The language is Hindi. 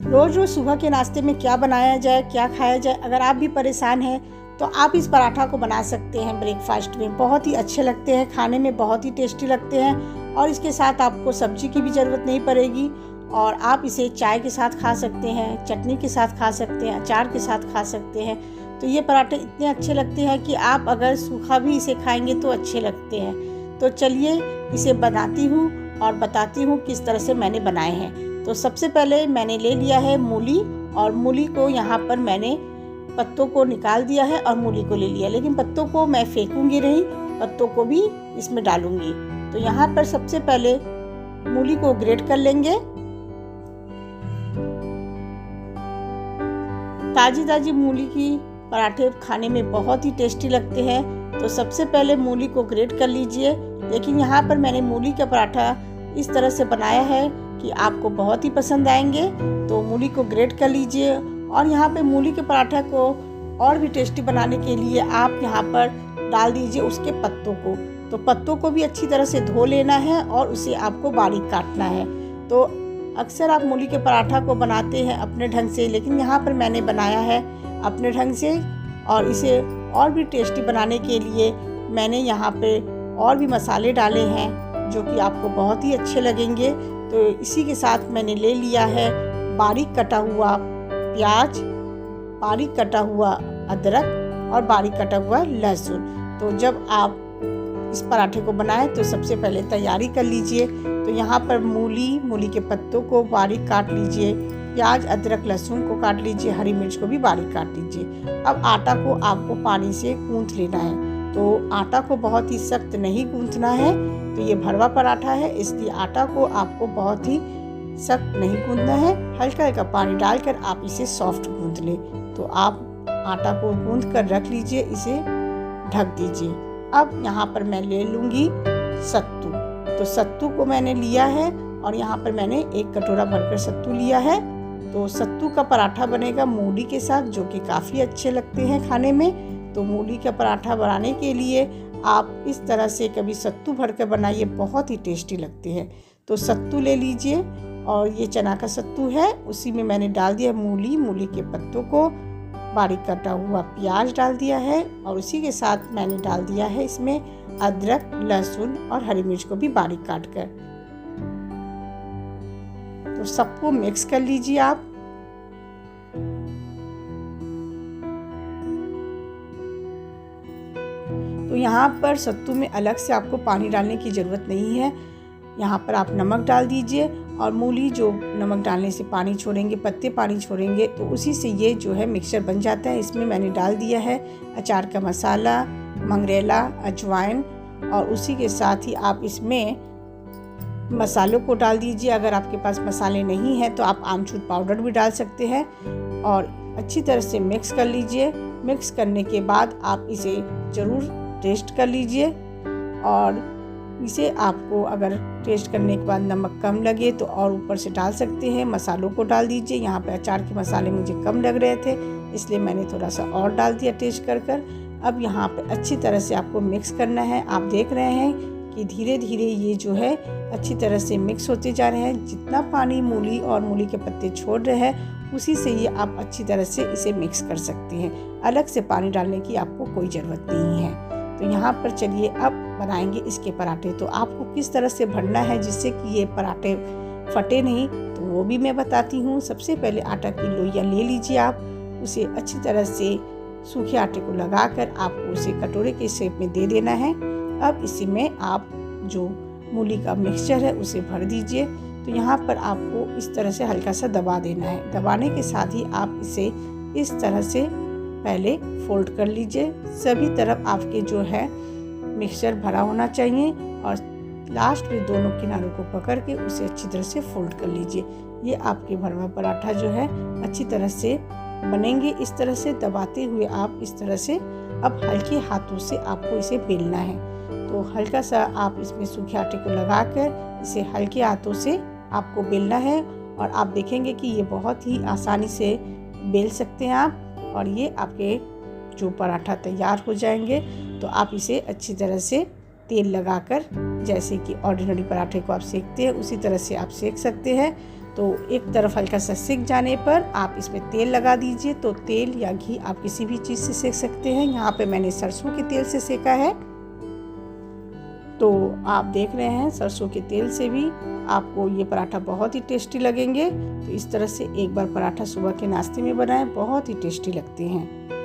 रोज़ रोज़ सुबह के नाश्ते में क्या बनाया जाए, क्या खाया जाए, अगर आप भी परेशान हैं तो आप इस पराठा को बना सकते हैं ब्रेकफास्ट में। बहुत ही अच्छे लगते हैं, खाने में बहुत ही टेस्टी लगते हैं और इसके साथ आपको सब्जी की भी ज़रूरत नहीं पड़ेगी और आप इसे चाय के साथ खा सकते हैं, चटनी के साथ खा सकते हैं, अचार के साथ खा सकते हैं। तो ये पराठे इतने अच्छे लगते हैं कि आप अगर सूखा भी इसे खाएंगे तो अच्छे लगते हैं। तो चलिए इसे बनाती हूँ और बताती हूँ किस तरह से मैंने बनाए हैं। तो सबसे पहले मैंने ले लिया है मूली और मूली को यहाँ पर मैंने पत्तों को निकाल दिया है और मूली को ले लिया, लेकिन पत्तों को मैं फेंकूंगी नहीं, पत्तों को भी इसमें डालूंगी। तो यहाँ पर सबसे पहले मूली को ग्रेट कर लेंगे। ताजी ताजी मूली की पराठे खाने में बहुत ही टेस्टी लगते हैं। तो सबसे पहले मूली को ग्रेट कर लीजिए। लेकिन यहाँ पर मैंने मूली का पराठा इस तरह से बनाया है कि आपको बहुत ही पसंद आएंगे। तो मूली को ग्रेट कर लीजिए और यहाँ पे मूली के पराठा को और भी टेस्टी बनाने के लिए आप यहाँ पर डाल दीजिए उसके पत्तों को। तो पत्तों को भी अच्छी तरह से धो लेना है और उसे आपको बारीक काटना है। तो अक्सर आप मूली के पराठा को बनाते हैं अपने ढंग से, लेकिन यहाँ पर मैंने बनाया है अपने ढंग से और इसे और भी टेस्टी बनाने के लिए मैंने यहाँ पे और भी मसाले डाले हैं जो कि आपको बहुत ही अच्छे लगेंगे। तो इसी के साथ मैंने ले लिया है बारीक कटा हुआ प्याज, बारीक कटा हुआ अदरक और बारीक कटा हुआ लहसुन। तो जब आप इस पराठे को बनाएं तो सबसे पहले तैयारी कर लीजिए। तो यहाँ पर मूली के पत्तों को बारीक काट लीजिए, प्याज अदरक लहसुन को काट लीजिए, हरी मिर्च को भी बारीक काट लीजिए। अब आटा को आपको पानी से गूंथ लेना है। तो आटा को बहुत ही सख्त नहीं गूंथना है, तो ये भरवा पराठा है इसलिए आटा को आपको बहुत ही सख्त नहीं गूंथना है। हल्का हल्का पानी डालकर आप इसे सॉफ्ट गूंथ लें। तो आप आटा को गूंथ कर रख लीजिए, इसे ढक दीजिए। अब यहाँ पर मैं ले लूँगी सत्तू। तो सत्तू को मैंने लिया है और यहाँ पर मैंने एक कटोरा भरकर सत्तू लिया है। तो सत्तू का पराठा बनेगा मूली के साथ, जो कि काफ़ी अच्छे लगते हैं खाने में। तो मूली का पराठा बनाने के लिए आप इस तरह से कभी सत्तू भरकर बनाइए, बहुत ही टेस्टी लगते हैं। तो सत्तू ले लीजिए और ये चना का सत्तू है, उसी में मैंने डाल दिया मूली के पत्तों को, बारीक कटा हुआ प्याज डाल दिया है और उसी के साथ मैंने डाल दिया है इसमें अदरक लहसुन और हरी मिर्च को भी बारीक काट कर। तो सबको मिक्स कर लीजिए आप। तो यहाँ पर सत्तू में अलग से आपको पानी डालने की ज़रूरत नहीं है। यहाँ पर आप नमक डाल दीजिए और मूली जो नमक डालने से पानी छोड़ेंगे, पत्ते पानी छोड़ेंगे, तो उसी से ये जो है मिक्सचर बन जाता है। इसमें मैंने डाल दिया है अचार का मसाला, मंगरेला, अजवाइन और उसी के साथ ही आप इसमें मसालों को डाल दीजिए। अगर आपके पास मसाले नहीं हैं तो आप आमचूर पाउडर भी डाल सकते हैं और अच्छी तरह से मिक्स कर लीजिए। मिक्स करने के बाद आप इसे ज़रूर टेस्ट कर लीजिए और इसे आपको अगर टेस्ट करने के बाद नमक कम लगे तो और ऊपर से डाल सकते हैं। मसालों को डाल दीजिए। यहाँ पे अचार के मसाले मुझे कम लग रहे थे इसलिए मैंने थोड़ा सा और डाल दिया टेस्ट कर। अब यहाँ पे अच्छी तरह से आपको मिक्स करना है। आप देख रहे हैं कि धीरे धीरे ये जो है अच्छी तरह से मिक्स होते जा रहे हैं। जितना पानी मूली और मूली के पत्ते छोड़ रहे हैं उसी से ये आप अच्छी तरह से इसे मिक्स कर सकते हैं। अलग से पानी डालने की आपको कोई ज़रूरत नहीं है। तो यहाँ पर चलिए अब बनाएंगे इसके पराठे। तो आपको किस तरह से भरना है जिससे कि ये पराठे फटे नहीं, तो वो भी मैं बताती हूँ। सबसे पहले आटा की लोइयाँ ले लीजिए आप, उसे अच्छी तरह से सूखे आटे को लगाकर आपको उसे कटोरे के शेप में दे देना है। अब इसी में आप जो मूली का मिक्सचर है उसे भर दीजिए। तो यहाँ पर आपको इस तरह से हल्का सा दबा देना है। दबाने के साथ ही आप इसे इस तरह से पहले फोल्ड कर लीजिए। सभी तरफ आपके जो है मिक्सचर भरा होना चाहिए और लास्ट में दोनों किनारों को पकड़ के उसे अच्छी तरह से फोल्ड कर लीजिए। ये आपके भरवा पराठा जो है अच्छी तरह से बनेंगे। इस तरह से दबाते हुए आप इस तरह से अब हल्के हाथों से आपको इसे बेलना है। तो हल्का सा आप इसमें सूखे आटे को लगाकर इसे हल्के हाथों से आपको बेलना है और आप देखेंगे कि ये बहुत ही आसानी से बेल सकते हैं आप और ये आपके जो पराठा तैयार हो जाएंगे। तो आप इसे अच्छी तरह से तेल लगाकर जैसे कि ऑर्डिनरी पराठे को आप सेकते हैं उसी तरह से आप सेक सकते हैं। तो एक तरफ हल्का सा सिक जाने पर आप इसमें तेल लगा दीजिए। तो तेल या घी आप किसी भी चीज़ से सेक सकते हैं। यहाँ पे मैंने सरसों के तेल से सेका है। तो आप देख रहे हैं सरसों के तेल से भी आपको ये पराठा बहुत ही टेस्टी लगेंगे। तो इस तरह से एक बार पराठा सुबह के नाश्ते में बनाएं, बहुत ही टेस्टी लगते हैं।